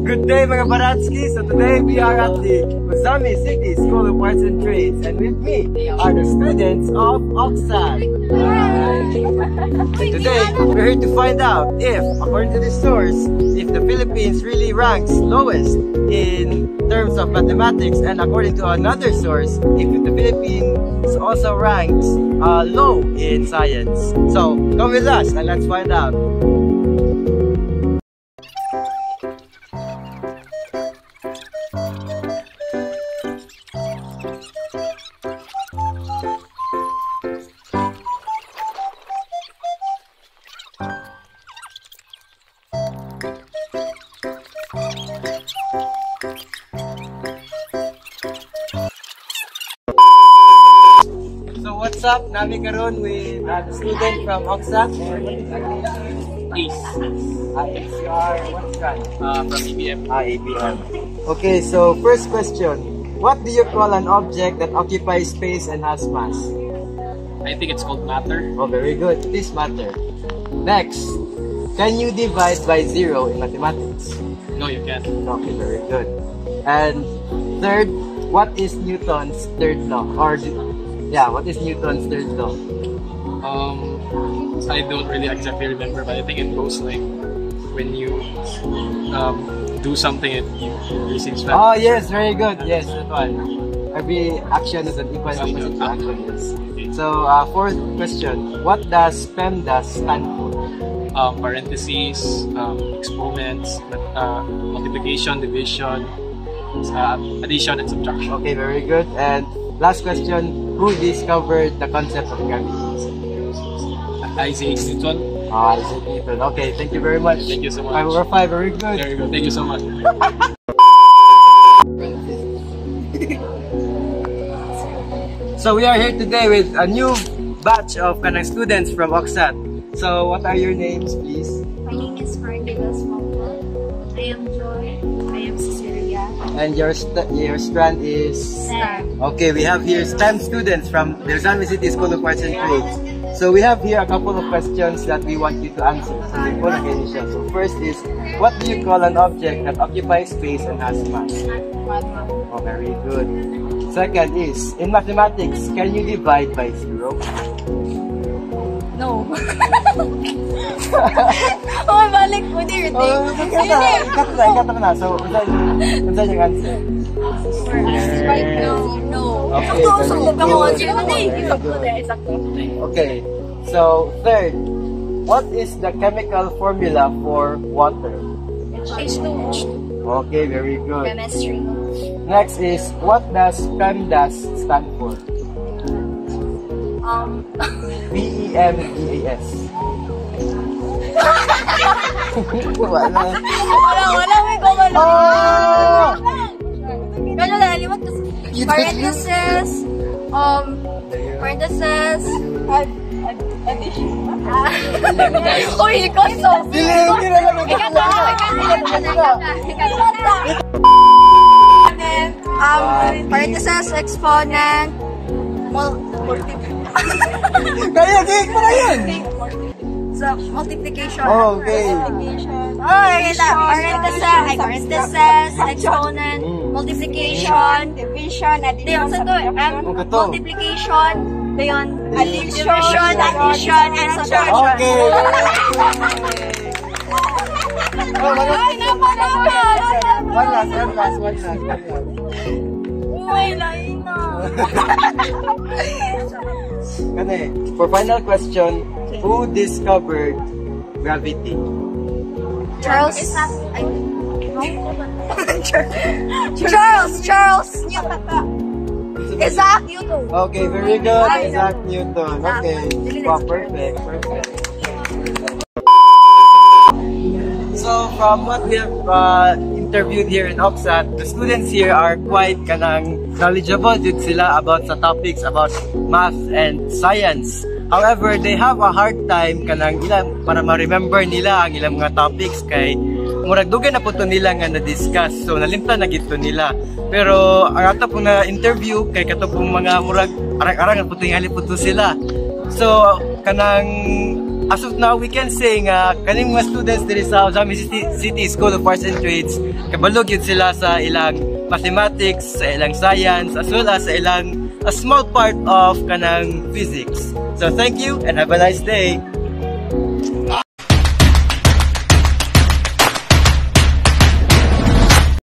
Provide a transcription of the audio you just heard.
Good day mga Baratski! So today we are at the Uzami City School of Arts and Trades, and with me are the students of Oxad. And today we're here to find out if, according to this source, if the Philippines really ranks lowest in terms of mathematics, and according to another source, if the Philippines also ranks low in science. So come with us and let's find out. What's up? Nami karon with the student from Oxad. Ace. Ace, you are what strand? From ABM. ABM. Okay, so first question. What do you call an object that occupies space and has mass? I think it's called matter. Oh, very good. It is matter. Next, can you divide by 0 in mathematics? No, you can't. Okay, very good. And third, what is Newton's third law? Or yeah, what is Newton's third law? I don't really exactly remember, but I think it goes like when you do something and you receive back. Oh yes, very good. Yes, that one. Every action is an equal opposite to action. Yes. Okay. So fourth question: what does PEMDAS stand for? Parentheses, exponents, multiplication, division, addition, and subtraction. Okay, very good. And last question: who discovered the concept of gravity? Isaac Newton. Isaac Newton. Okay, thank you very much. Thank you so much. 5 over 5, very good. Very good. Thank you so much. So we are here today with a new batch of students from Oxad. So what are your names, please? My name is Marguerite Smallwood. I am Joy. I am Cecilia. And your strand is? STEM. Okay, we have here STEM students from the Uzami City School of Arts and Trades. So we have here a couple of questions that we want you to answer. So first is, what do you call an object that occupies space and has mass? Oh, very good. Second is, in mathematics, can you divide by 0? No. Oh, balik mo din. Ikaw na. So, unsa yung answer? For us right now, no. Okay, so third, what is the chemical formula for water? H2O. Okay, very good. Chemistry. Next is, what does PEMDAS stand for? PEMDAS. Wala. May gumalo. Oh! Pero nalimutan ko. Parentheses, addition. Uy, ikaw so parentheses, exponent, multiplication. Oh, okay. Parentheses, exponent, multiplication, division, addition, multiplication, division, addition, and subtraction. Okay. One last. For final question, who discovered gravity? Charles Newton. Isaac Newton. Okay, very good. Isaac Newton. Okay. Wow, perfect. So from what we have interviewed here in Oxad, the students here are quite knowledgeable dito sila about sa topics about math and science. However, they have a hard time para ma-remember nila ang ilang mga topics kay murag dugay na po to nila nga na-discuss. So nalimtan na gito nila. Pero ang ato pong na-interview kay kato pong mga murag arang-arang po tingali po to sila. So as of now, we can say nga kaning mga students diri sa Ozami City School of Arts and Trades kabalog yun sila sa ilang mathematics, sa ilang science, as well as sa ilang a small part of kanang physics. So thank you and have a nice day.